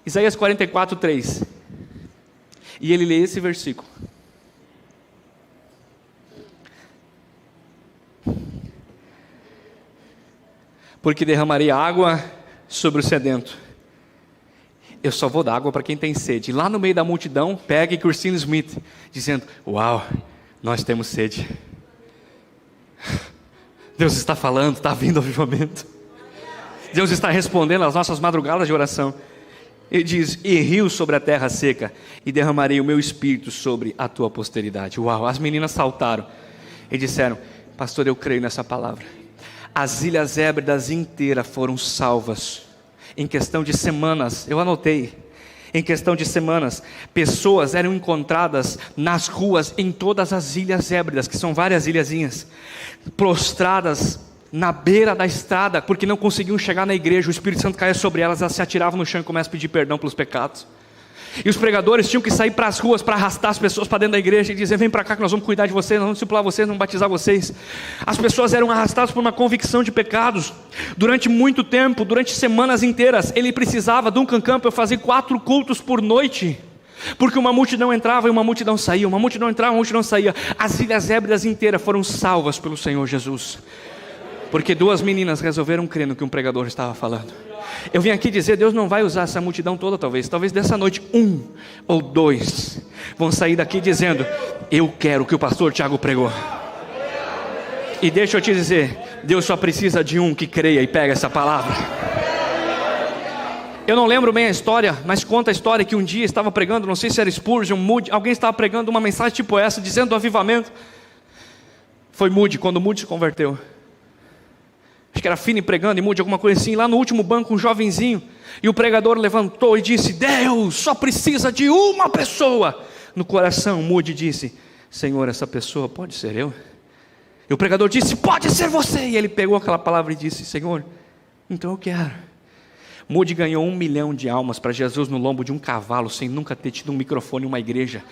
Isaías 44, 3. E ele lê esse versículo. Porque derramarei água sobre o sedento. Eu só vou dar água para quem tem sede. E lá no meio da multidão, pega Christine Smith, dizendo: uau, nós temos sede. Deus está falando, está vindo avivamento. Deus está respondendo às nossas madrugadas de oração. Ele diz: e rio sobre a terra seca, e derramarei o meu espírito sobre a tua posteridade. Uau, as meninas saltaram e disseram: pastor, eu creio nessa palavra. As Ilhas Hébridas inteiras foram salvas. Em questão de semanas, eu anotei, em questão de semanas, pessoas eram encontradas nas ruas em todas as Ilhas Hébridas, que são várias ilhazinhas, prostradas na beira da estrada, porque não conseguiam chegar na igreja. O Espírito Santo caía sobre elas, elas se atiravam no chão e começam a pedir perdão pelos pecados. E os pregadores tinham que sair para as ruas para arrastar as pessoas para dentro da igreja e dizer: vem para cá que nós vamos cuidar de vocês, nós vamos discipular vocês, nós vamos batizar vocês. As pessoas eram arrastadas por uma convicção de pecados. Durante muito tempo, durante semanas inteiras, ele precisava, Duncan Campbell, fazer 4 cultos por noite, porque uma multidão entrava e uma multidão saía, uma multidão entrava e uma multidão saía. As Ilhas Hébridas inteiras foram salvas pelo Senhor Jesus, porque 2 meninas resolveram crer no que um pregador estava falando. Eu vim aqui dizer: Deus não vai usar essa multidão toda, talvez dessa noite 1 ou 2 vão sair daqui dizendo: eu quero o que o pastor Tiago pregou. E deixa eu te dizer, Deus só precisa de um que creia e pega essa palavra. Eu não lembro bem a história, mas conta a história que um dia estava pregando, não sei se era Spurgeon, Moody, alguém estava pregando uma mensagem tipo essa, dizendo do avivamento. Foi Moody, quando Moody se converteu. Acho que era Finney pregando, e Moody, alguma coisa assim. Lá no último banco, um jovenzinho, e o pregador levantou e disse: Deus só precisa de uma pessoa. No coração, Moody disse: Senhor, essa pessoa pode ser eu? E o pregador disse: pode ser você. E ele pegou aquela palavra e disse: Senhor, então eu quero. Moody ganhou 1 milhão de almas para Jesus no lombo de um cavalo, sem nunca ter tido um microfone em uma igreja.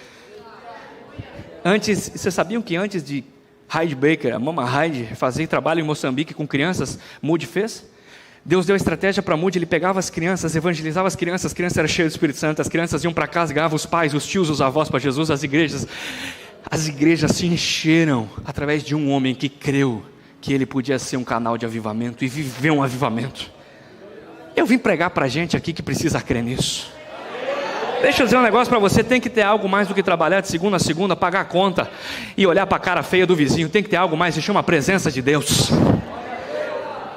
Antes, vocês sabiam que antes de Hyde Baker, a Mama Hyde, fazer trabalho em Moçambique com crianças, Moody fez? Deus deu a estratégia para Moody. Ele pegava as crianças, evangelizava as crianças eram cheias do Espírito Santo, as crianças iam para casa, ganhavam os pais, os tios, os avós para Jesus. As igrejas se encheram através de um homem que creu que ele podia ser um canal de avivamento e viver um avivamento. Eu vim pregar para gente aqui que precisa crer nisso. Deixa eu dizer um negócio para você: tem que ter algo mais do que trabalhar de segunda a segunda, pagar a conta e olhar para a cara feia do vizinho. Tem que ter algo mais, se chama a presença de Deus.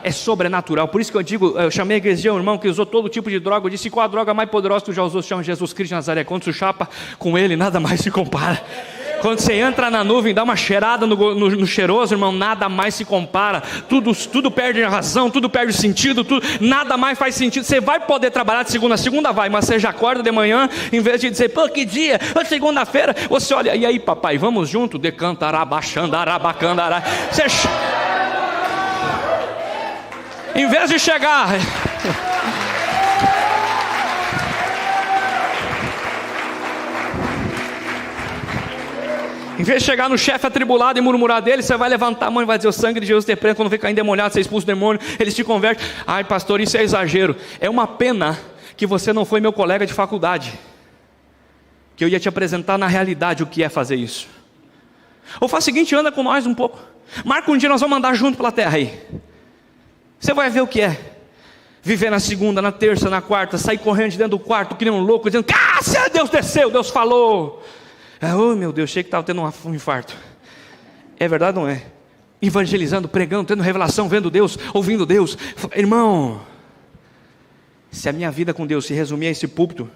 É sobrenatural. Por isso que eu digo, eu chamei a igreja de um irmão que usou todo tipo de droga. Eu disse: qual a droga mais poderosa que tu já usou? Se chama Jesus Cristo de Nazaré. Quando tu chapa com ele, nada mais se compara. Quando você entra na nuvem, dá uma cheirada no cheiroso, irmão, nada mais se compara. Tudo perde a razão, tudo perde o sentido, nada mais faz sentido. Você vai poder trabalhar de segunda a segunda, vai, mas você já acorda de manhã, em vez de dizer: pô, que dia, segunda-feira, você olha: e aí, papai, vamos junto? Decantarabachandarabacandara. Você... em vez de chegar... em vez de chegar no chefe atribulado e murmurar dele, você vai levantar a mão e vai dizer: o sangue de Jesus te prende. Quando ficar endemoniado, você expulsa o demônio, eles te convertem. Ai, pastor, isso é exagero. É uma pena que você não foi meu colega de faculdade, que eu ia te apresentar na realidade o que é fazer isso. Ou faz o seguinte: anda com nós um pouco, marca um dia, nós vamos andar junto pela terra aí. Você vai ver o que é viver na segunda, na terça, na quarta, sair correndo de dentro do quarto que nem um louco, dizendo: Cássia, Deus desceu, Deus falou. Oh meu Deus, achei que estava tendo um infarto. É verdade ou não é? Evangelizando, pregando, tendo revelação, vendo Deus, ouvindo Deus. Irmão, se a minha vida com Deus se resumir a esse púlpito,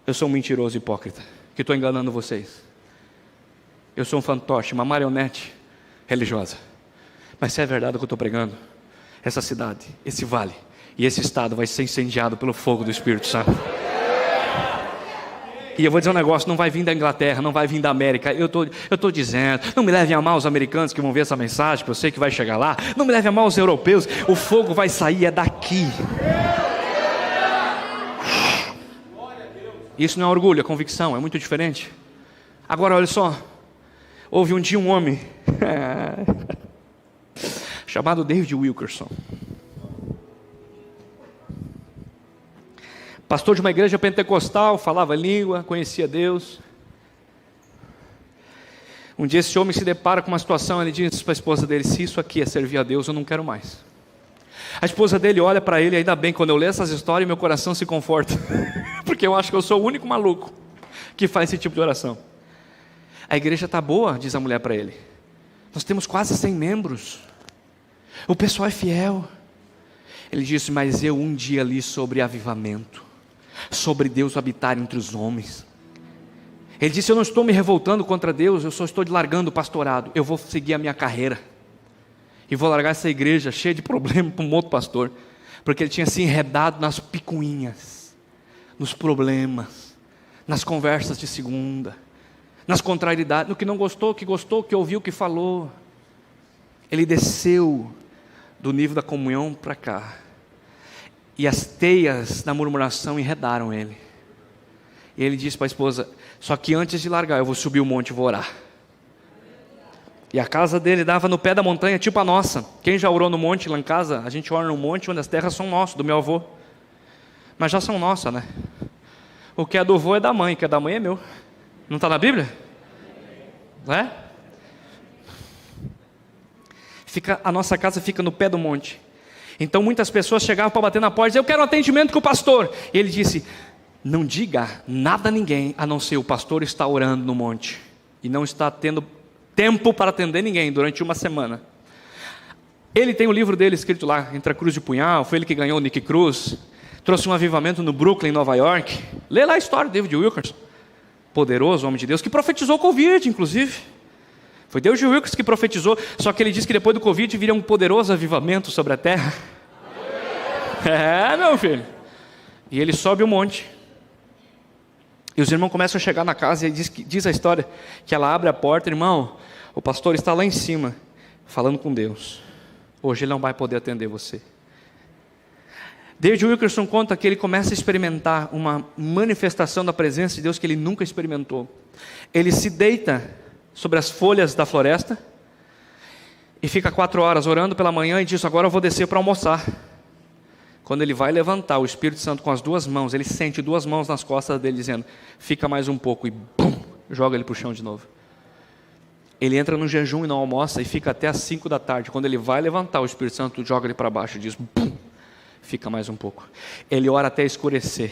eu sou um mentiroso hipócrita, que estou enganando vocês. Eu sou um fantoche, uma marionete religiosa. Mas se é verdade o que eu estou pregando, essa cidade, esse vale e esse estado vai ser incendiado pelo fogo do Espírito Santo. E eu vou dizer um negócio: não vai vir da Inglaterra, não vai vir da América. Eu estou dizendo, não me levem a mal os americanos que vão ver essa mensagem, que eu sei que vai chegar lá. Não me levem a mal os europeus. O fogo vai sair, é daqui. Isso não é orgulho, é convicção, é muito diferente. Agora olha só, houve um dia um homem chamado David Wilkerson. Pastor de uma igreja pentecostal, falava língua, conhecia Deus. Um dia esse homem se depara com uma situação, ele diz para a esposa dele: se isso aqui é servir a Deus, eu não quero mais. A esposa dele olha para ele, ainda bem, quando eu leio essas histórias, meu coração se conforta, porque eu acho que eu sou o único maluco que faz esse tipo de oração. A igreja está boa, diz a mulher para ele. Nós temos quase 100 membros. O pessoal é fiel. Ele disse: mas eu um dia li sobre avivamento, sobre Deus habitar entre os homens. Ele disse: eu não estou me revoltando contra Deus, eu só estou largando o pastorado. Eu vou seguir a minha carreira e vou largar essa igreja cheia de problemas para um outro pastor, porque ele tinha se enredado nas picuinhas, nos problemas, nas conversas de segunda, nas contrariedades, no que não gostou, que ouviu, que falou. Ele desceu do nível da comunhão para cá, e as teias da murmuração enredaram ele. E ele disse para a esposa: só que antes de largar, eu vou subir o monte e vou orar. E a casa dele dava no pé da montanha, tipo a nossa. Quem já orou no monte lá em casa? A gente ora no monte onde as terras são nossas, do meu avô. Mas já são nossas, né? O que é do avô é da mãe, o que é da mãe é meu. Não está na Bíblia? Não é? A nossa casa fica no pé do monte. Então muitas pessoas chegavam para bater na porta e diziam: eu quero um atendimento com o pastor. E ele disse: não diga nada a ninguém, a não ser o pastor está orando no monte e não está tendo tempo para atender ninguém durante uma semana. Ele tem o livro dele escrito lá, Entre a Cruz e o Punhal. Foi ele que ganhou o Nick Cruz, trouxe um avivamento no Brooklyn, Nova York. Lê lá a história de David Wilkerson, poderoso homem de Deus, que profetizou Covid, inclusive. Foi David Wilkerson que profetizou, só que ele disse que depois do Covid viria um poderoso avivamento sobre a terra. É, meu filho. E ele sobe o monte, e os irmãos começam a chegar na casa, e diz a história que ela abre a porta: irmão, o pastor está lá em cima falando com Deus, hoje ele não vai poder atender você. David Wilkerson conta que ele começa a experimentar uma manifestação da presença de Deus que ele nunca experimentou. Ele se deita sobre as folhas da floresta e fica 4 horas orando pela manhã e diz: agora eu vou descer para almoçar. Quando ele vai levantar, o Espírito Santo com as 2 mãos, ele sente 2 mãos nas costas dele dizendo: fica mais um pouco, e bum, joga ele para o chão de novo. Ele entra no jejum e não almoça e fica até às 5 da tarde. Quando ele vai levantar, o Espírito Santo joga ele para baixo e diz: bum, fica mais um pouco. Ele ora até escurecer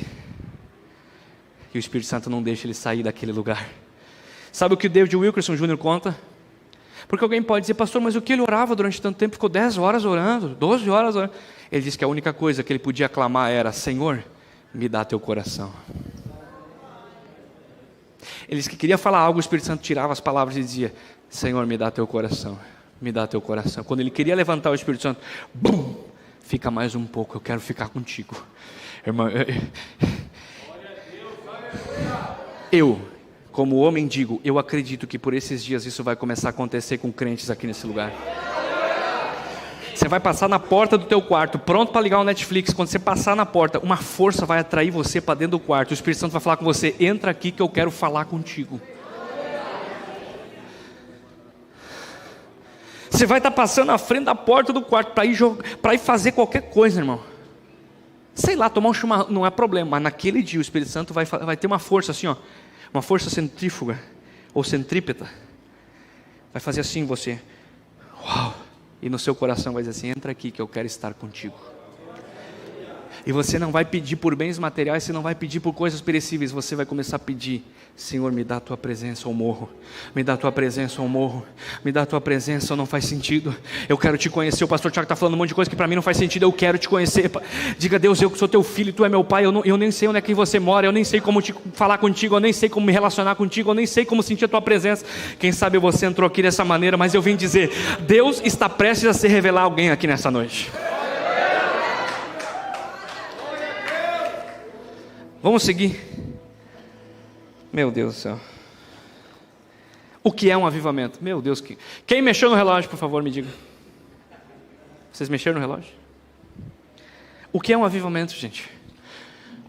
e o Espírito Santo não deixa ele sair daquele lugar. Sabe o que o David Wilkerson Jr. conta? Porque alguém pode dizer: pastor, mas o que ele orava durante tanto tempo? Ficou 10 horas orando, 12 horas orando. Ele disse que a única coisa que ele podia clamar era: Senhor, me dá teu coração. Ele disse que queria falar algo, o Espírito Santo tirava as palavras e dizia: Senhor, me dá teu coração, me dá teu coração. Quando ele queria levantar, o Espírito Santo, bum, fica mais um pouco, eu quero ficar contigo. Irmão, eu, como homem, digo: eu acredito que por esses dias isso vai começar a acontecer com crentes aqui nesse lugar. Você vai passar na porta do teu quarto, pronto para ligar o Netflix. Quando você passar na porta, uma força vai atrair você para dentro do quarto. O Espírito Santo vai falar com você: entra aqui que eu quero falar contigo. Você vai estar passando na frente da porta do quarto para ir fazer qualquer coisa, irmão. Sei lá, tomar um chimarrão, não é problema. Mas naquele dia o Espírito Santo vai ter uma força assim, ó, uma força centrífuga ou centrípeta. Vai fazer assim você. Uau! E no seu coração vai dizer assim: entra aqui que eu quero estar contigo. E você não vai pedir por bens materiais, você não vai pedir por coisas perecíveis. Você vai começar a pedir: Senhor, me dá a tua presença ou morro. Me dá a tua presença ou morro. Me dá a tua presença ou não faz sentido. Eu quero te conhecer. O pastor Tiago está falando um monte de coisa que para mim não faz sentido. Eu quero te conhecer. Diga: Deus, eu sou teu filho, tu é meu pai. Eu nem sei onde é que você mora. Eu nem sei como falar contigo. Eu nem sei como me relacionar contigo. Eu nem sei como sentir a tua presença. Quem sabe você entrou aqui dessa maneira, mas eu vim dizer: Deus está prestes a se revelar a alguém aqui nessa noite. Vamos seguir. Meu Deus do céu. O que é um avivamento? Meu Deus, quem mexeu no relógio, por favor, me diga. Vocês mexeram no relógio? O que é um avivamento, gente?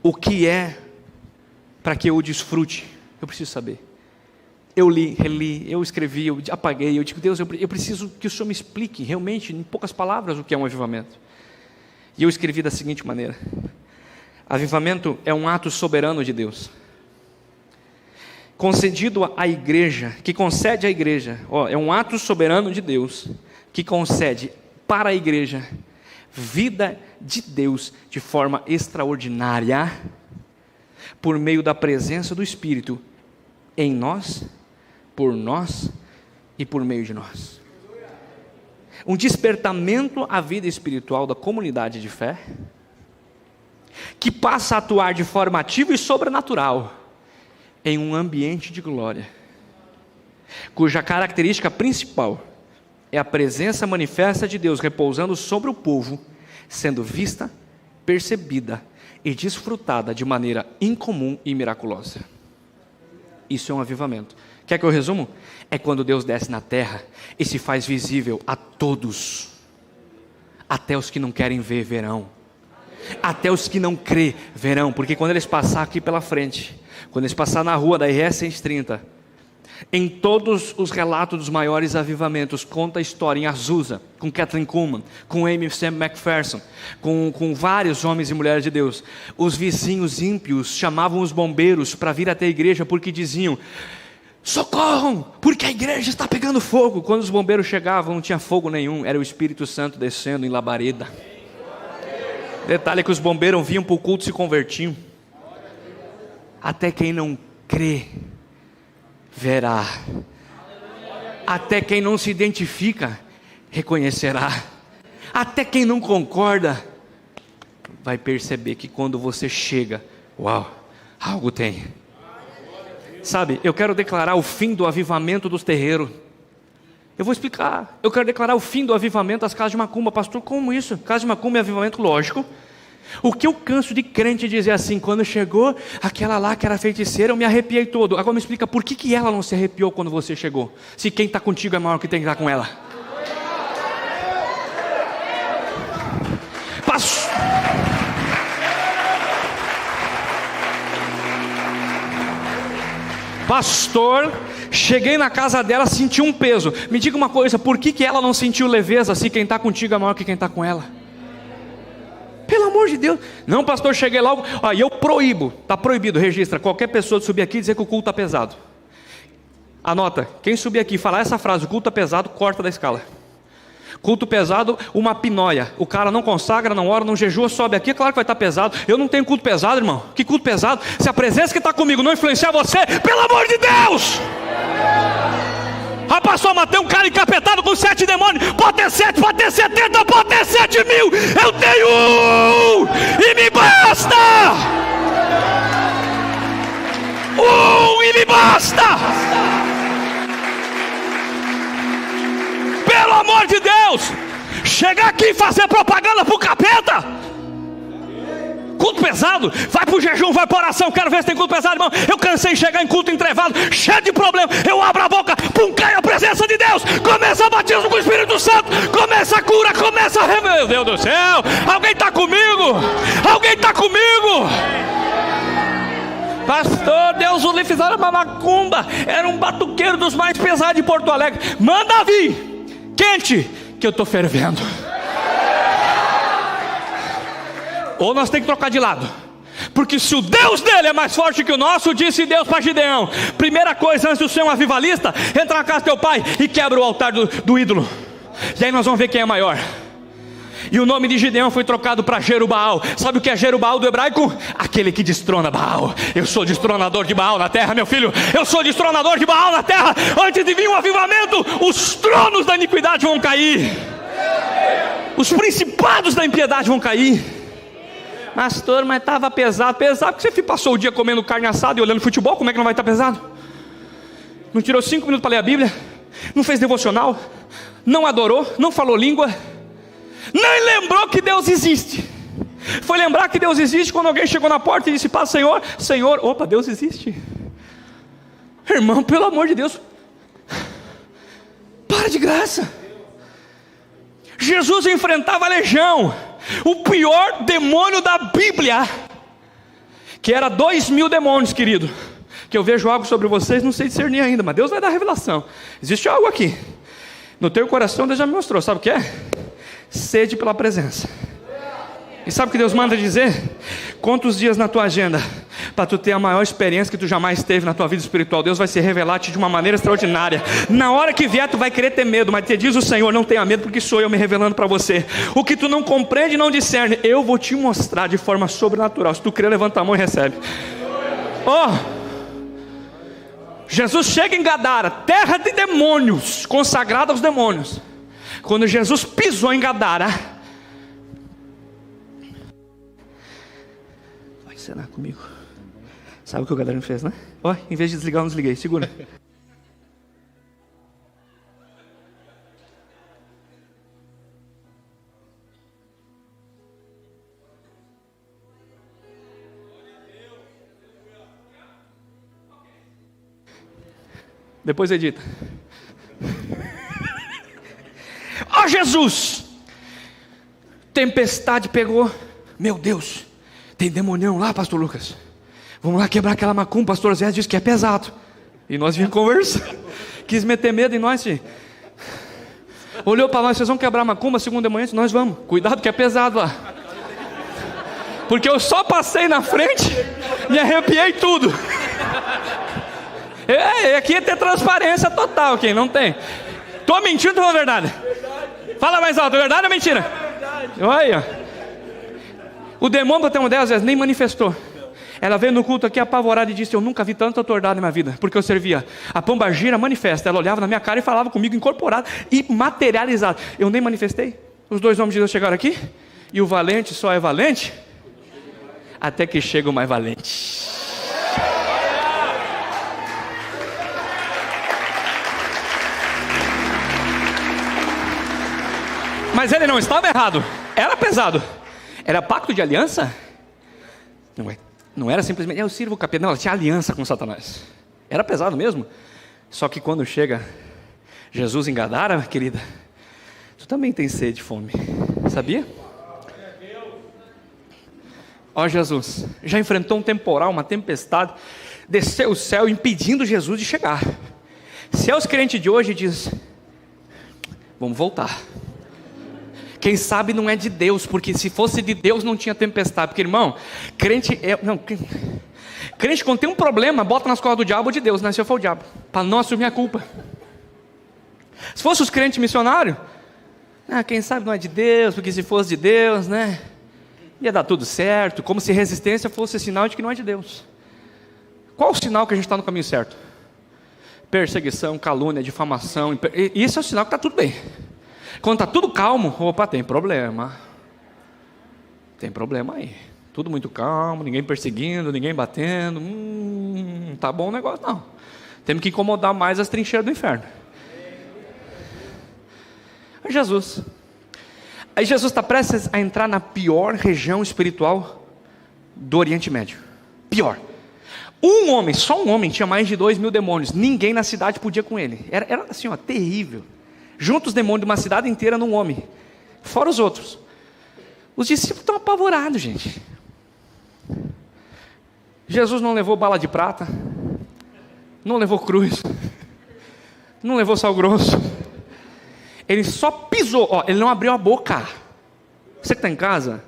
O que é para que eu o desfrute? Eu preciso saber. Eu li, reli, eu escrevi, eu apaguei. Eu digo: Deus, eu preciso que o Senhor me explique realmente, em poucas palavras, o que é um avivamento. E eu escrevi da seguinte maneira: Avivamento é um ato soberano de Deus, concedido à igreja, que concede à igreja, é um ato soberano de Deus, que concede para a igreja vida de Deus de forma extraordinária, por meio da presença do Espírito em nós, por nós e por meio de nós. Um despertamento à vida espiritual da comunidade de fé, que passa a atuar de forma ativa e sobrenatural em um ambiente de glória, cuja característica principal é a presença manifesta de Deus repousando sobre o povo, sendo vista, percebida e desfrutada de maneira incomum e miraculosa. Isso é um avivamento. Quer que eu resumo? É quando Deus desce na terra e se faz visível a todos, até os que não querem ver, verão, até os que não crê, verão, porque quando eles passar aqui pela frente, quando eles passar na rua da RS 130, em todos os relatos dos maiores avivamentos, conta a história em Azusa, com Kathryn Kuhlman, com Amy Sam McPherson, com vários homens e mulheres de Deus. Os vizinhos ímpios chamavam os bombeiros para vir até a igreja, porque diziam: socorram, porque a igreja está pegando fogo. Quando os bombeiros chegavam, não tinha fogo nenhum, era o Espírito Santo descendo em labareda. Detalhe é que os bombeiros vinham para o culto e se convertiam. Até quem não crê verá, até quem não se identifica reconhecerá, até quem não concorda vai perceber que quando você chega, uau, algo tem. Sabe, eu quero declarar o fim do avivamento dos terreiros. Eu vou explicar. Eu quero declarar o fim do avivamento das casas de macumba. Pastor, como isso? Casa de macumba é avivamento? Lógico. O que eu canso de crente dizer assim: quando chegou aquela lá que era feiticeira, eu me arrepiei todo. Agora me explica, por que ela não se arrepiou quando você chegou? Se quem está contigo é maior que tem que estar com ela. Pastor, cheguei na casa dela, senti um peso. Me diga uma coisa, por que ela não sentiu leveza se quem está contigo é maior que quem está com ela? Pelo amor de Deus. Não, pastor, cheguei lá, e eu proíbo, está proibido, registra, qualquer pessoa de subir aqui e dizer que o culto está pesado. Anota, quem subir aqui e falar essa frase, o culto está pesado, corta da escala. Culto pesado, uma pinóia. O cara não consagra, não ora, não jejua, sobe aqui, claro que vai estar pesado. Eu não tenho culto pesado, irmão. Que culto pesado? Se a presença que está comigo não influenciar você, pelo amor de Deus! Rapaz, só matei um cara encapetado com 7 demônios. Pode ter 7, pode ter 70, pode ter 7 mil. Eu tenho um e me basta. E me basta. Pelo amor de Deus, chegar aqui e fazer propaganda pro capeta. Culto pesado, vai pro jejum, vai pra oração. Quero ver se tem culto pesado, irmão. Eu cansei de chegar em culto entrevado, cheio de problema. Eu abro a boca, pum, cai a presença de Deus. Começa a batismo com o Espírito Santo. Começa a cura, começa a... Meu Deus do céu, alguém está comigo? Alguém está comigo? Pastor, Deus o livre, fizeram uma macumba. Era um batuqueiro dos mais pesados de Porto Alegre. Manda vir, quente, que eu estou fervendo. Ou nós temos que trocar de lado, porque se o Deus dele é mais forte que o nosso, disse Deus para Gideão: primeira coisa, antes de ser um avivalista, entra na casa do teu pai e quebra o altar do ídolo, e aí nós vamos ver quem é maior. E o nome de Gideão foi trocado para Jerubaal. Sabe o que é Jerubaal do hebraico? Aquele que destrona Baal. Eu sou destronador de Baal na terra, meu filho. Eu sou destronador de Baal na terra. Antes de vir um avivamento, os tronos da iniquidade vão cair, os principados da impiedade vão cair. Pastor, mas estava pesado. Pesado porque você passou o dia comendo carne assada e olhando futebol. Como é que não vai estar pesado? Não tirou 5 minutos para ler a Bíblia? Não fez devocional? Não adorou? Não falou língua? Nem lembrou que Deus existe. Foi lembrar que Deus existe quando alguém chegou na porta e disse: Paz, Senhor. Senhor, opa, Deus existe. Irmão, pelo amor de Deus, para de graça. Jesus enfrentava a legião, o pior demônio da Bíblia, que era 2.000 demônios, querido. Que eu vejo algo sobre vocês, não sei discernir ainda, mas Deus vai dar revelação. Existe algo aqui no teu coração, Deus já me mostrou. Sabe o que é? Sede pela presença. E sabe o que Deus manda dizer? Conta os dias na tua agenda, para tu ter a maior experiência que tu jamais teve na tua vida espiritual. Deus vai se revelar-te de uma maneira extraordinária. Na hora que vier tu vai querer ter medo, mas te diz o Senhor, não tenha medo, porque sou eu me revelando para você. O que tu não compreende e não discerne, eu vou te mostrar de forma sobrenatural. Se tu crer, levanta a mão e recebe. Jesus chega em Gadara, terra de demônios, consagrada aos demônios. Quando Jesus pisou em Gadara, vai encenar comigo. Sabe o que o Gadareno fez, né? Em vez de desligar, eu não desliguei. Segura. Depois edita. Jesus! Tempestade pegou. Meu Deus, tem demonião lá, pastor Lucas. Vamos lá quebrar aquela macumba. Pastor Zé disse que é pesado. E nós vinha conversar. Quis meter medo em nós, filho. Olhou para nós, vocês vão quebrar a macumba segunda manhã? Nós vamos. Cuidado que é pesado lá. Porque eu só passei na frente, me arrepiei tudo. Aqui é ter transparência total, quem não tem. Estou mentindo ou é verdade? Fala mais alto, é verdade ou mentira? Olha. O demônio, para ter uma ideia, às vezes nem manifestou. Ela veio no culto aqui apavorada e disse: eu nunca vi tanta autoridade na minha vida, porque eu servia a pombagira manifesta. Ela olhava na minha cara e falava comigo incorporado e materializado. Eu nem manifestei. Os dois homens de Deus chegaram aqui, e o valente só é valente até que chega o mais valente. Mas ele não estava errado, era pesado. Era pacto de aliança? Não era simplesmente, eu sirvo o capeta. Não, ela tinha aliança com Satanás. Era pesado mesmo. Só que quando chega Jesus em Gadara, querida, tu também tem sede e fome. Sabia? Jesus, já enfrentou um temporal, uma tempestade, desceu o céu impedindo Jesus de chegar. Se é os crentes de hoje diz, vamos voltar. Quem sabe não é de Deus, porque se fosse de Deus não tinha tempestade. Porque, irmão, crente quando tem um problema, bota nas costas do diabo ou de Deus, né? Se eu for o diabo, para não assumir a culpa. Se fosse os crentes missionários, quem sabe não é de Deus, porque se fosse de Deus, né? Ia dar tudo certo, como se resistência fosse sinal de que não é de Deus. Qual o sinal que a gente está no caminho certo? Perseguição, calúnia, difamação, isso é o sinal que está tudo bem. Quando está tudo calmo, tem problema. Tem problema aí. Tudo muito calmo, ninguém perseguindo, ninguém batendo. Não está bom o negócio, não. Temos que incomodar mais as trincheiras do inferno. Jesus. Aí Jesus está prestes a entrar na pior região espiritual do Oriente Médio. Pior. Só um homem tinha mais de 2.000 demônios. Ninguém na cidade podia com ele. Era assim, terrível. Junta os demônios de uma cidade inteira num homem, fora os outros. Os discípulos estão apavorados, gente. Jesus não levou bala de prata, não levou cruz, não levou sal grosso. Ele só pisou, ele não abriu a boca. Você que está em casa,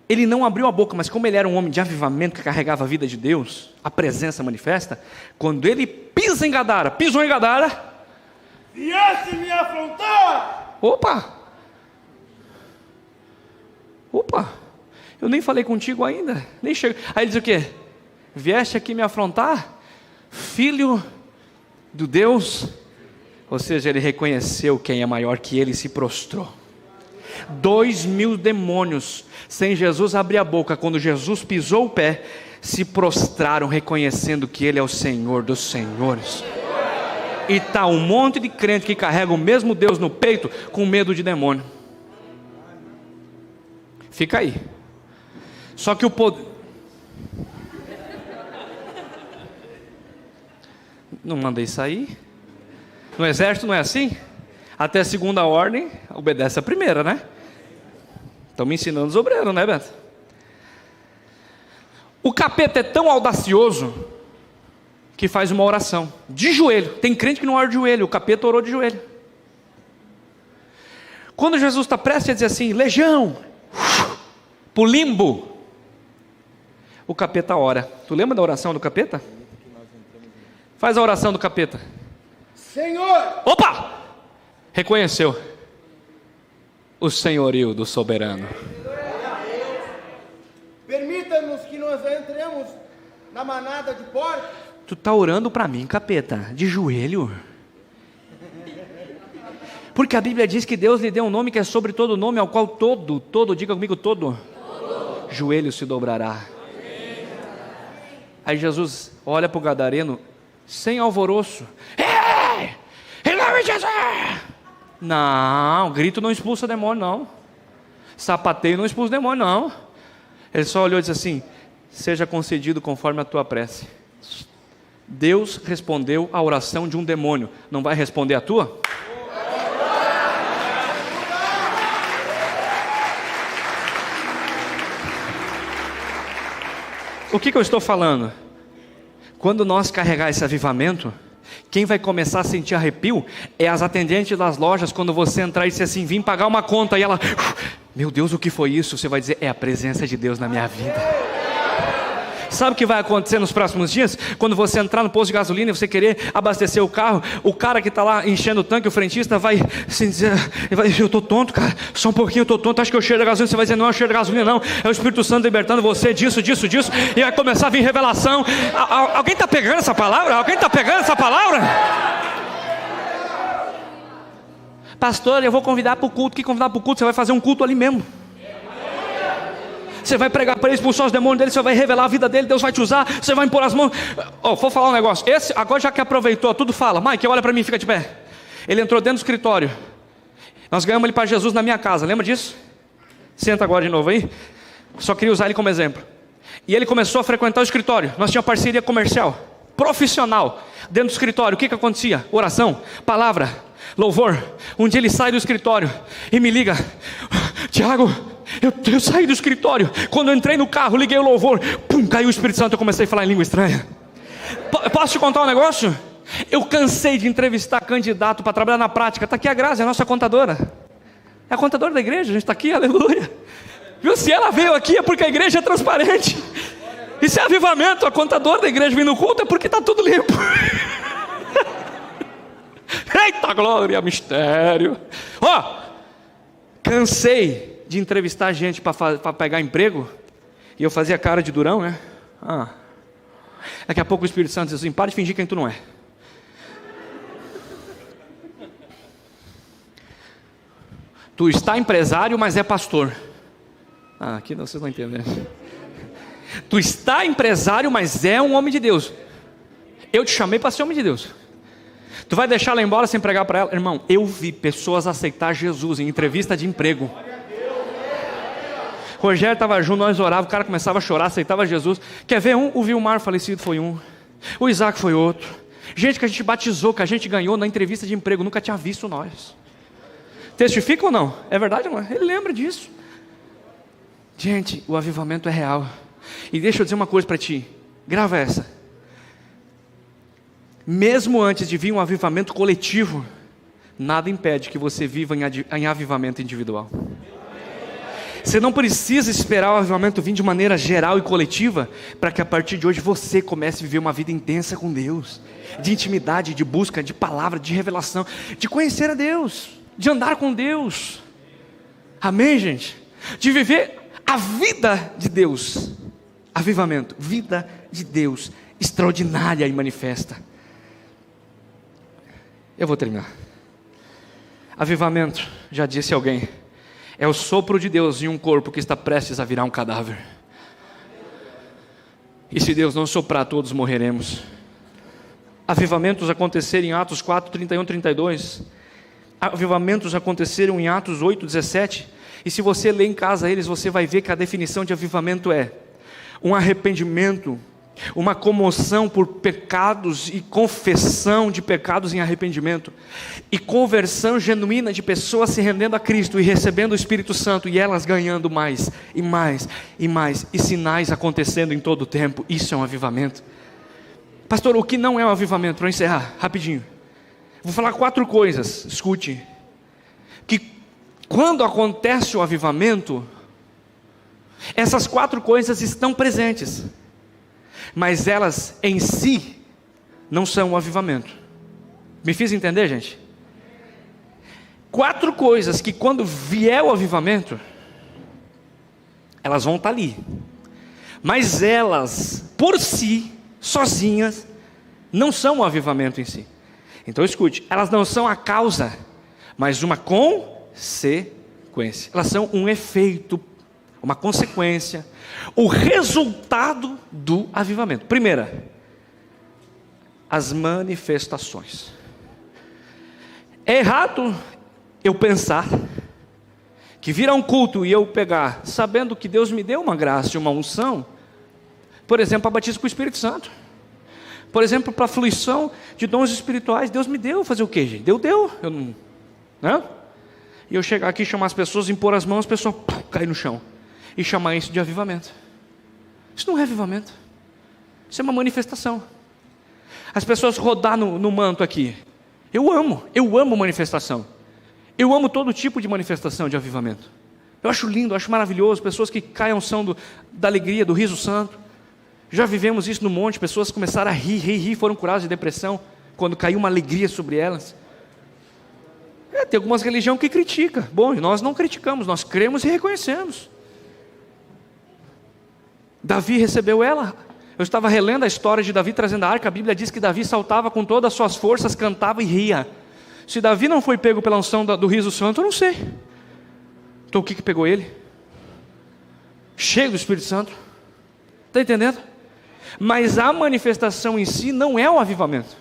ele não abriu a boca, mas como ele era um homem de avivamento que carregava a vida de Deus, a presença manifesta, quando ele pisou em Gadara, viesse me afrontar. Opa, eu nem falei contigo ainda, nem chego. Aí ele diz o quê? Vieste aqui me afrontar, filho do Deus. Ou seja, ele reconheceu quem é maior que ele e se prostrou. 2.000 demônios, sem Jesus abrir a boca, quando Jesus pisou o pé, se prostraram reconhecendo que ele é o Senhor dos senhores. E está um monte de crente que carrega o mesmo Deus no peito com medo de demônio. Fica aí. Só que o poder... Não mandei sair. No exército não é assim? Até a segunda ordem, obedece a primeira, né? Estão me ensinando os obreiros, né, Beto? O capeta é tão audacioso que faz uma oração de joelho. Tem crente que não ora de joelho, o capeta orou de joelho. Quando Jesus está prestes a dizer assim, legião, para o limbo. O capeta ora. Tu lembra da oração do capeta? Faz a oração do capeta. Senhor! Opa! Reconheceu o senhorio do soberano. Permita-nos que nós entremos na manada de porcos. Tu tá orando para mim, capeta, de joelho? Porque a Bíblia diz que Deus lhe deu um nome que é sobre todo nome, ao qual todo, diga comigo todo, joelho se dobrará. Aí Jesus olha para o gadareno, sem alvoroço. Ei! Em nome de Jesus! Não, grito não expulsa demônio, não. Sapateio não expulsa demônio, não. Ele só olhou e disse assim: seja concedido conforme a tua prece. Deus respondeu a oração de um demônio. Não vai responder a tua? O que eu estou falando? Quando nós carregar esse avivamento, quem vai começar a sentir arrepio é as atendentes das lojas. Quando você entrar e dizer assim: vim pagar uma conta, e ela, meu Deus, o que foi isso? Você vai dizer: é a presença de Deus na minha vida. Sabe o que vai acontecer nos próximos dias? Quando você entrar no posto de gasolina e você querer abastecer o carro, o cara que está lá enchendo o tanque, o frentista vai assim dizer: eu estou tonto, cara, só um pouquinho eu estou tonto, acho que é o cheiro da gasolina. Você vai dizer: não é o cheiro da gasolina, não, é o Espírito Santo libertando você disso, e vai começar a vir revelação. Alguém está pegando essa palavra? Alguém está pegando essa palavra? Pastor, eu vou convidar para o culto. Que convidar para o culto? Você vai fazer um culto ali mesmo. Você vai pregar para ele, expulsar os demônios dele, você vai revelar a vida dele, Deus vai te usar, você vai impor as mãos. Vou falar um negócio. Esse, agora já que aproveitou, tudo fala. Mike, olha para mim, fica de pé. Ele entrou dentro do escritório. Nós ganhamos ele para Jesus na minha casa, lembra disso? Senta agora de novo aí. Só queria usar ele como exemplo. E ele começou a frequentar o escritório. Nós tínhamos parceria comercial, profissional. Dentro do escritório, o que acontecia? Oração, palavra, louvor. Um dia ele sai do escritório e me liga: Tiago, eu saí do escritório. Quando eu entrei no carro, liguei o louvor, pum, caiu o Espírito Santo. Eu comecei a falar em língua estranha. Posso te contar um negócio? Eu cansei de entrevistar candidato para trabalhar na prática. Está aqui a Grazi, a nossa contadora. É a contadora da igreja, a gente está aqui, aleluia. Viu? Se ela veio aqui é porque a igreja é transparente. E se é avivamento, a contadora da igreja vindo no culto é porque está tudo limpo. Eita glória, mistério. Cansei de entrevistar gente para pegar emprego, e eu fazia cara de durão, né? Daqui a pouco o Espírito Santo diz assim: para de fingir quem tu não é. Tu está empresário, mas é pastor. Aqui vocês não entendem. Tu está empresário, mas é um homem de Deus. Eu te chamei para ser homem de Deus. Tu vai deixar ela embora sem pregar para ela? Irmão, eu vi pessoas aceitar Jesus em entrevista de emprego. Rogério estava junto, nós orávamos, o cara começava a chorar, aceitava Jesus. Quer ver um? O Vilmar falecido foi um. O Isaac foi outro. Gente que a gente batizou, que a gente ganhou na entrevista de emprego, nunca tinha visto nós. Testifica ou não? É verdade ou não é? Ele lembra disso. Gente, o avivamento é real. E deixa eu dizer uma coisa para ti. Grava essa. Mesmo antes de vir um avivamento coletivo, nada impede que você viva em avivamento individual. Você não precisa esperar o avivamento vir de maneira geral e coletiva, para que a partir de hoje você comece a viver uma vida intensa com Deus, de intimidade, de busca, de palavra, de revelação, de conhecer a Deus, de andar com Deus. Amém, gente? De viver a vida de Deus. Avivamento, vida de Deus, extraordinária e manifesta. Eu vou terminar. Avivamento, já disse alguém, é o sopro de Deus em um corpo que está prestes a virar um cadáver. E se Deus não soprar, todos morreremos. Avivamentos aconteceram em Atos 4, 31, 32. Avivamentos aconteceram em Atos 8, 17. E se você ler em casa eles, você vai ver que a definição de avivamento é um arrependimento, uma comoção por pecados e confissão de pecados em arrependimento, e conversão genuína de pessoas se rendendo a Cristo e recebendo o Espírito Santo, e elas ganhando mais e mais e mais, e sinais acontecendo em todo o tempo. Isso é um avivamento. Pastor, o que não é um avivamento? Para encerrar, rapidinho, vou falar 4 coisas, escute. Que quando acontece o avivamento, Essas 4 coisas estão presentes, mas elas em si não são um avivamento. Me fiz entender, gente? 4 coisas que quando vier o avivamento, elas vão estar ali, mas elas, por si, sozinhas, não são um avivamento em si. Então escute, elas não são a causa, mas uma consequência. Elas são um efeito, uma consequência, o resultado do avivamento. Primeira, as manifestações. É errado eu pensar que vir a um culto e eu pegar, sabendo que Deus me deu uma graça e uma unção, por exemplo, para batismo com o Espírito Santo, por exemplo, para a fluição de dons espirituais, Deus me deu, fazer o quê, gente? Deu, eu não, né? E eu chegar aqui, chamar as pessoas, impor as mãos, as pessoas caem no chão, e chamar isso de avivamento. Isso não é avivamento, isso é uma manifestação. As pessoas rodar no manto aqui, eu amo manifestação. Eu amo todo tipo de manifestação de avivamento. Eu acho lindo, eu acho maravilhoso. Pessoas que caem a unção da alegria, do riso santo. Já vivemos isso no monte. Pessoas começaram a rir, foram curadas de depressão quando caiu uma alegria sobre elas. Tem algumas religiões que criticam. Bom, nós não criticamos, nós cremos e reconhecemos. Davi recebeu ela. Eu estava relendo a história de Davi trazendo a arca. A Bíblia diz que Davi saltava com todas as suas forças, cantava e ria. Se Davi não foi pego pela unção do riso santo, eu não sei. Então o que pegou ele? Cheio do Espírito Santo. Está entendendo? Mas a manifestação em si não é o avivamento.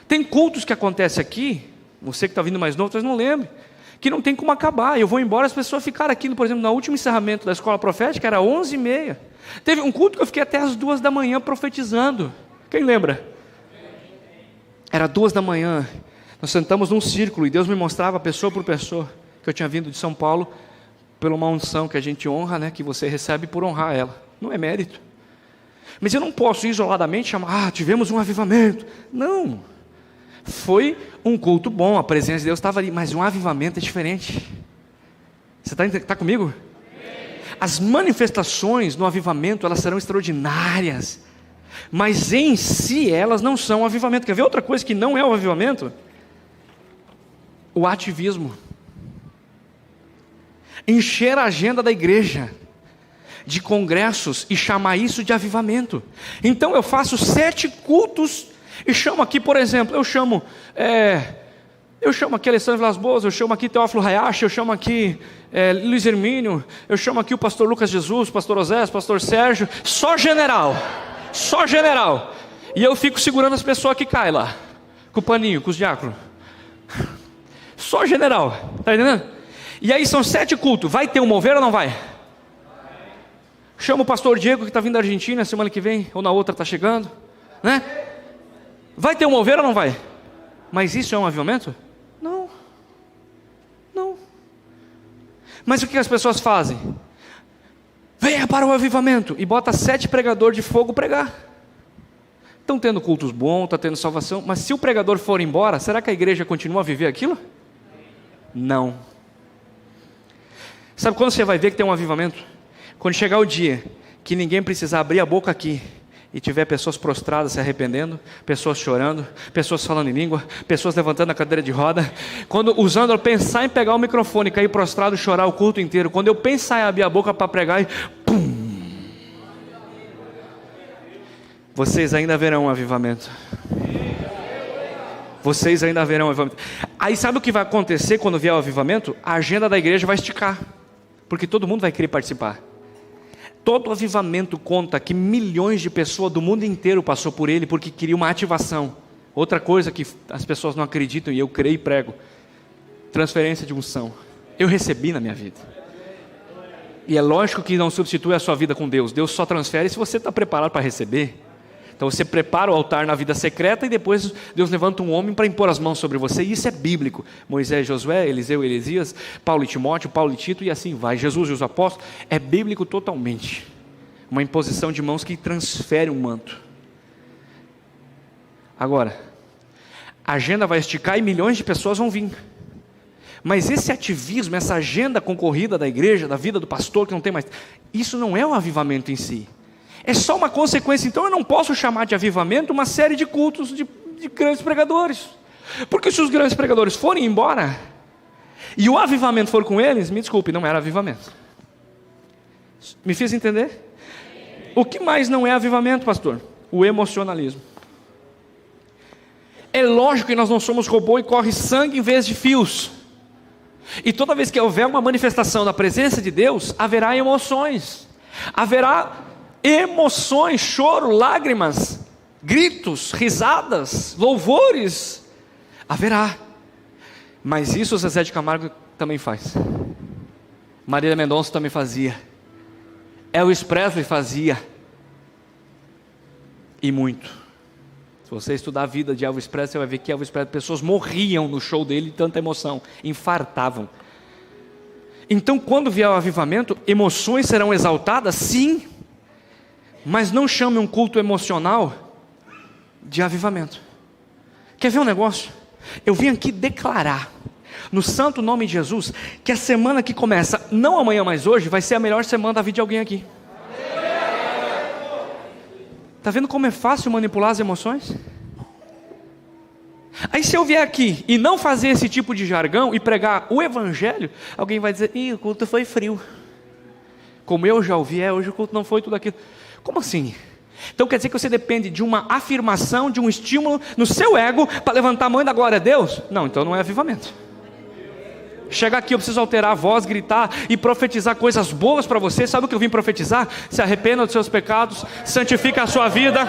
Tem cultos que acontecem aqui, você que está vindo mais novo, talvez não lembre, que não tem como acabar. Eu vou embora, as pessoas ficaram aqui, por exemplo, no último encerramento da escola profética, era 11h30. Teve um culto que eu fiquei até as 2 da manhã profetizando. Quem lembra? Era 2 da manhã. Nós sentamos num círculo e Deus me mostrava pessoa por pessoa, que eu tinha vindo de São Paulo, pela uma unção que a gente honra, né, que você recebe por honrar ela. Não é mérito. Mas eu não posso isoladamente chamar, tivemos um avivamento. Não. Foi um culto bom, a presença de Deus estava ali, mas um avivamento é diferente. Você está comigo? As manifestações no avivamento, elas serão extraordinárias, mas em si elas não são o avivamento. Quer ver outra coisa que não é o avivamento? O ativismo. Encher a agenda da igreja de congressos e chamar isso de avivamento. Então eu faço 7 cultos e chamo aqui, por exemplo, eu chamo aqui Alessandro Vilas Boas, eu chamo aqui Teófilo Hayashi, eu chamo aqui Luiz Hermínio, eu chamo aqui o pastor Lucas Jesus, pastor Osés, pastor Sérgio, só general, e eu fico segurando as pessoas que caem lá, com o paninho, com os diáconos, só general, está entendendo? E aí são 7 cultos, vai ter um mover ou não vai? Chama o pastor Diego que está vindo da Argentina, semana que vem, ou na outra está chegando, né? Vai ter um mover ou não vai? Mas isso é um avivamento? Não. Mas o que as pessoas fazem? Venha para o avivamento e bota 7 pregadores de fogo pregar. Estão tendo cultos bons, está tendo salvação, mas se o pregador for embora, será que a igreja continua a viver aquilo? Não. Sabe quando você vai ver que tem um avivamento? Quando chegar o dia que ninguém precisar abrir a boca aqui e tiver pessoas prostradas se arrependendo, pessoas chorando, pessoas falando em língua, pessoas levantando a cadeira de roda, quando usando eu pensar em pegar o microfone, cair prostrado e chorar o culto inteiro, quando eu pensar em abrir a boca para pregar, pum, vocês ainda verão um avivamento. Vocês ainda verão um avivamento. Aí sabe o que vai acontecer quando vier o avivamento? A agenda da igreja vai esticar, porque todo mundo vai querer participar. Todo avivamento conta que milhões de pessoas do mundo inteiro passou por ele porque queria uma ativação. Outra coisa que as pessoas não acreditam e eu creio e prego: transferência de unção. Eu recebi na minha vida. E é lógico que não substitui a sua vida com Deus. Deus só transfere se você está preparado para receber. Então você prepara o altar na vida secreta e depois Deus levanta um homem para impor as mãos sobre você. E isso é bíblico. Moisés, Josué, Eliseu, Elisias, Paulo e Timóteo, Paulo e Tito, e assim vai. Jesus e os apóstolos. É bíblico totalmente. Uma imposição de mãos que transfere um manto. Agora, a agenda vai esticar e milhões de pessoas vão vir. Mas esse ativismo, essa agenda concorrida da igreja, da vida do pastor que não tem mais, isso não é o avivamento em si. É só uma consequência. Então eu não posso chamar de avivamento uma série de cultos de grandes pregadores. Porque se os grandes pregadores forem embora, e o avivamento for com eles, me desculpe, não era avivamento. Me fiz entender? O que mais não é avivamento, pastor? O emocionalismo. É lógico que nós não somos robô e corre sangue em vez de fios. E toda vez que houver uma manifestação da presença de Deus, haverá emoções. Haverá emoções, choro, lágrimas, gritos, risadas, louvores. Haverá. Mas isso o Zezé de Camargo também faz. Marília Mendonça também fazia. Elvis Presley fazia. E muito. Se você estudar a vida de Elvis Presley, você vai ver que Elvis Presley, pessoas morriam no show dele de tanta emoção, infartavam. Então, quando vier o avivamento, emoções serão exaltadas, sim, mas não chame um culto emocional de avivamento. Quer ver um negócio? Eu vim aqui declarar, no santo nome de Jesus, que a semana que começa, não amanhã, mas hoje, vai ser a melhor semana da vida de alguém aqui. Está vendo como é fácil manipular as emoções? Aí se eu vier aqui e não fazer esse tipo de jargão e pregar o evangelho, alguém vai dizer, o culto foi frio. Como eu já ouvi, hoje o culto não foi tudo aquilo. Como assim? Então quer dizer que você depende de uma afirmação, de um estímulo no seu ego para levantar a mão da glória a Deus? Não, então não é avivamento. Chega aqui, eu preciso alterar a voz, gritar e profetizar coisas boas para você. Sabe o que eu vim profetizar? Se arrependa dos seus pecados, santifica a sua vida,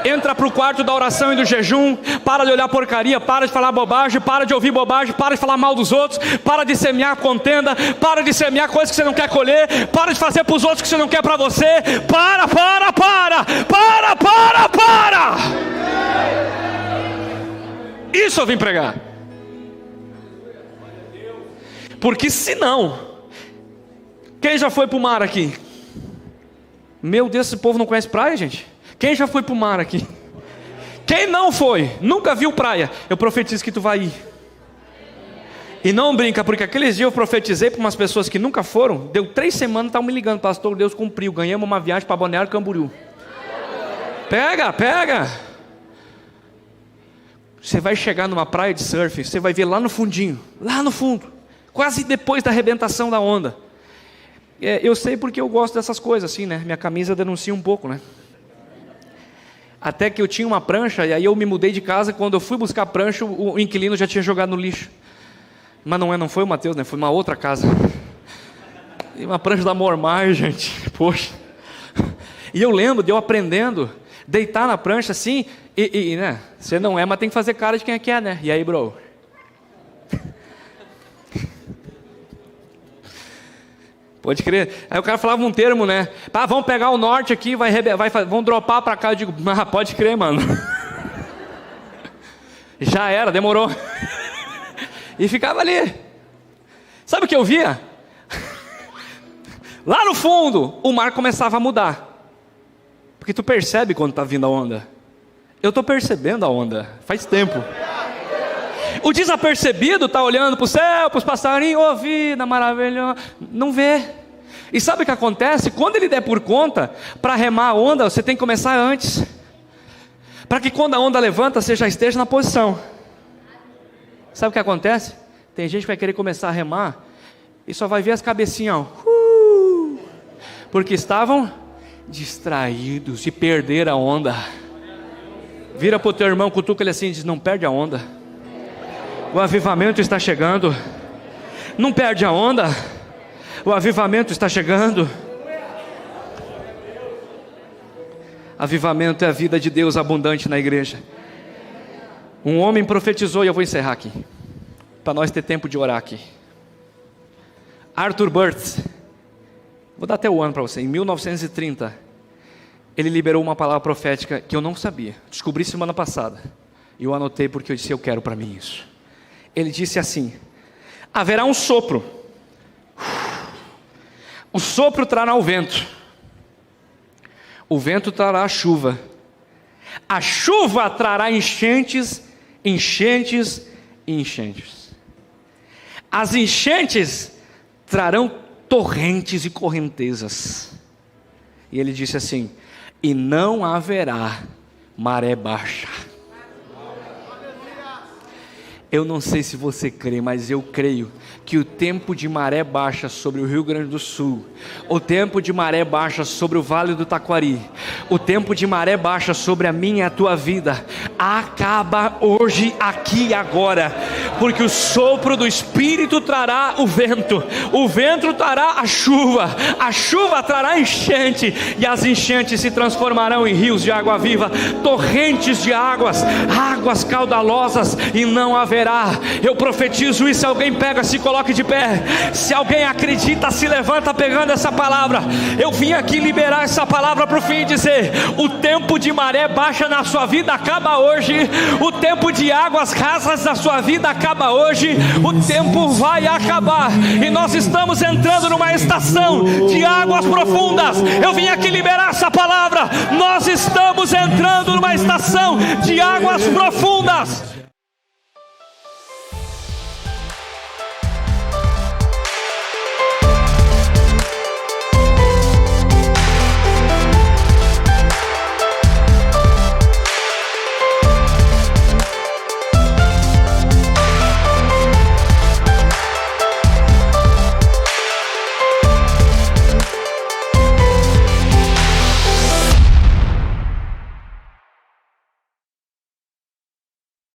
entra para o quarto da oração e do jejum, para de olhar porcaria, para de falar bobagem, para de ouvir bobagem, para de falar mal dos outros, para de semear contenda, para de semear coisas que você não quer colher, para de fazer para os outros que você não quer para você. Para! Isso eu vim pregar. Porque senão, quem já foi para o mar aqui? Meu Deus, esse povo não conhece praia, gente? Quem já foi para o mar aqui? Quem não foi, nunca viu praia, eu profetizo que tu vai ir. E não brinca, porque aqueles dias eu profetizei para umas pessoas que nunca foram. Deu 3 semanas, estavam me ligando, pastor, Deus cumpriu, ganhamos uma viagem para Balneário Camboriú. Pega. Você vai chegar numa praia de surf, você vai ver lá no fundinho, lá no fundo, quase depois da arrebentação da onda. Eu sei porque eu gosto dessas coisas assim, né? Minha camisa denuncia um pouco, né? Até que eu tinha uma prancha, e aí eu me mudei de casa. Quando eu fui buscar a prancha, o inquilino já tinha jogado no lixo. Mas não foi o Mateus, né? Foi uma outra casa. E uma prancha da Mormar, gente. Poxa. E eu lembro de eu aprendendo, deitar na prancha assim, né? Você não é, mas tem que fazer cara de quem é que é, né? E aí, bro? Pode crer. Aí o cara falava um termo, né? Vamos pegar o norte aqui, vão dropar para cá. Eu digo, pode crer, mano. Já era, demorou. E ficava ali. Sabe o que eu via? Lá no fundo, o mar começava a mudar. Porque tu percebe quando está vindo a onda. Eu estou percebendo a onda, faz tempo. O desapercebido está olhando para o céu, para os passarinhos, vida maravilhosa, não vê. E sabe o que acontece? Quando ele der por conta, para remar a onda, você tem que começar antes. Para que quando a onda levanta, você já esteja na posição. Sabe o que acontece? Tem gente que vai querer começar a remar e só vai ver as cabecinhas, porque estavam distraídos e perderam a onda. Vira para o teu irmão, cutuca ele assim e diz, não perde a onda. O avivamento está chegando. Não perde a onda. O avivamento está chegando. Avivamento é a vida de Deus abundante na igreja. Um homem profetizou, e eu vou encerrar aqui, para nós ter tempo de orar aqui. Arthur Burts, vou dar até o ano para você. Em 1930, ele liberou uma palavra profética que eu não sabia. Descobri semana passada. E eu anotei porque eu disse, eu quero para mim isso. Ele disse assim, haverá um sopro. O sopro trará o vento. O vento trará a chuva. A chuva trará enchentes, enchentes e enchentes. As enchentes trarão torrentes e correntezas. E ele disse assim: e não haverá maré baixa. Eu não sei se você crê, mas eu creio que o tempo de maré baixa sobre o Rio Grande do Sul, o tempo de maré baixa sobre o Vale do Taquari, o tempo de maré baixa sobre a minha e a tua vida, acaba hoje, aqui e agora, porque o sopro do Espírito trará o vento trará a chuva trará enchente, e as enchentes se transformarão em rios de água viva, torrentes de águas caudalosas, e não haverá. Eu profetizo isso. Alguém pega, se coloque de pé. Se alguém acredita, se levanta pegando essa palavra. Eu vim aqui liberar essa palavra para o fim e dizer: o tempo de maré baixa na sua vida acaba hoje. O tempo de águas rasas na sua vida acaba hoje. O tempo vai acabar, e nós estamos entrando numa estação de águas profundas. Eu vim aqui liberar essa palavra. Nós estamos entrando numa estação de águas profundas.